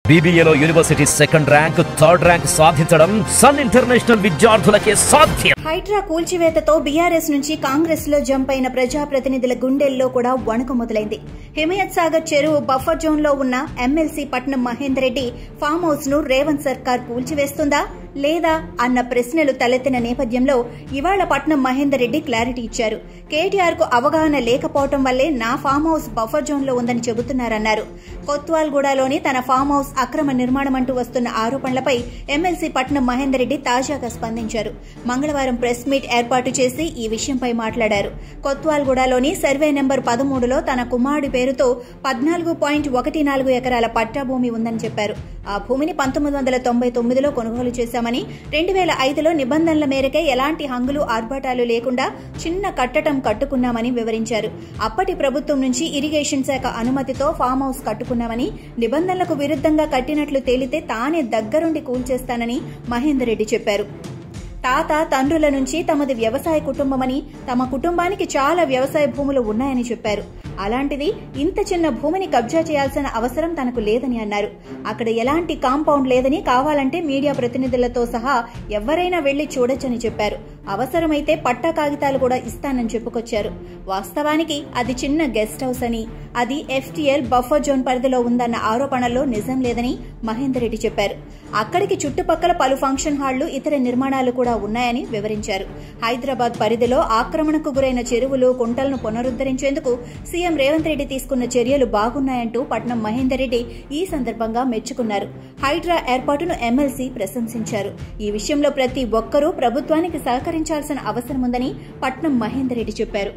BBAలో university second rank, third rank సాధించడం Sun International విద్యార్థులకే సాధ్యం. హైడ్రా కూల్చివేతతో బీఆర్ఎస్ నుంచి కాంగ్రెస్ లో జంప్ అయిన ప్రజాప్రతినిధుల గుండెల్లో కూడా వణుకు మొదలైంది. హిమయత్ సాగర్ చెరువు బఫర్ జోన్ లో ఉన్న ఎమ్మెల్సీ పట్నం మహేందర్ రెడ్డి ఫామ్ హౌస్ ను రేవంత్ సర్కార్ కూల్చివేస్తుందా లేదా అన్న ప్రశ్నలు తలెత్తిన నేపథ్యంలో ఇవాళ పట్నం మహేందర్ రెడ్డి క్లారిటీ ఇచ్చారు. కేటీఆర్ కు అవగాహన లేకపోవడం వల్లే నా ఫామ్ హౌస్ బఫర్ జోన్ లో ఉందని చెబుతున్నారన్నారు. కొత్వాల్గూడలోని తన ఫామ్ హౌస్ అక్రమ నిర్మాణం అంటూ వస్తున్న ఆరోపణలపై ఎమ్మెల్సీ పట్నం మహేందర్ రెడ్డి తాజాగా స్పందించారు. మంగళవారం ప్రెస్ మీట్ ఏర్పాటు చేసి ఈ విషయంపై మాట్లాడారు. కొత్వాల్గూడలోని సర్వే నెంబర్ 13లో తన కుమారుడి పేరుతో 14.14 ఎకరాల పట్టా భూమి ఉందని చెప్పారు. ఆ భూమిని 1999లో కొనుగోలు చేశామని, 2005లో నిబంధనల మేరకే ఎలాంటి హంగులు ఆర్భాటాలు లేకుండా చిన్న కట్టడం కట్టుకున్నామని వివరించారు. అప్పటి ప్రభుత్వం నుంచి ఇరిగేషన్ శాఖ అనుమతితో ఫామ్ హౌస్ కట్టుకున్నామని, నిబంధనలకు విరుద్ధంగా కట్టినట్లు తేలితే తానే దగ్గరుండి కూల్చేస్తానని మహేందర్ రెడ్డి చెప్పారు. తాత తండ్రుల నుంచి తమది వ్యవసాయ కుటుంబమని, తమ కుటుంబానికి చాలా వ్యవసాయ భూములు ఉన్నాయని చెప్పారు. అలాంటిది ఇంత చిన్న భూమిని కబ్జా చేయాల్సిన అవసరం తనకు లేదని అన్నారు. అక్కడ ఎలాంటి కాంపౌండ్ లేదని, కావాలంటే మీడియా ప్రతినిధులతో సహా ఎవరైనా వెళ్లి చూడొచ్చని చెప్పారు. అవసరమైతే పట్టా కాగితాలు కూడా ఇస్తానని చెప్పుకొచ్చారు. వాస్తవానికి అది చిన్న గెస్ట్ హౌస్ అని, అది FTL బఫర్ జోన్ పరిధిలో ఉందన్న ఆరోపణల్లో నిజం లేదని మహేందర్ రెడ్డి చెప్పారు. అక్కడికి చుట్టుపక్కల పలు ఫంక్షన్ హాళ్లు, ఇతర నిర్మాణాలు కూడా ఉన్నాయని వివరించారు. హైదరాబాద్ పరిధిలో ఆక్రమణకు గురైన చెరువులు, కుంటలను పునరుద్దరించేందుకు సీఎం రేవంత్ రెడ్డి తీసుకున్న చర్యలు బాగున్నాయంటూ పట్నం మహేందర్ రెడ్డి ఈ సందర్భంగా మెచ్చుకున్నారు. హైడ్రా ఏర్పాటును ఎమ్మెల్సీ ప్రశంసించారు. ఈ విషయంలో ప్రతి ఒక్కరూ ప్రభుత్వానికి సహకరించాల్సిన అవసరం ఉందని పట్నం మహేందర్ రెడ్డి చెప్పారు.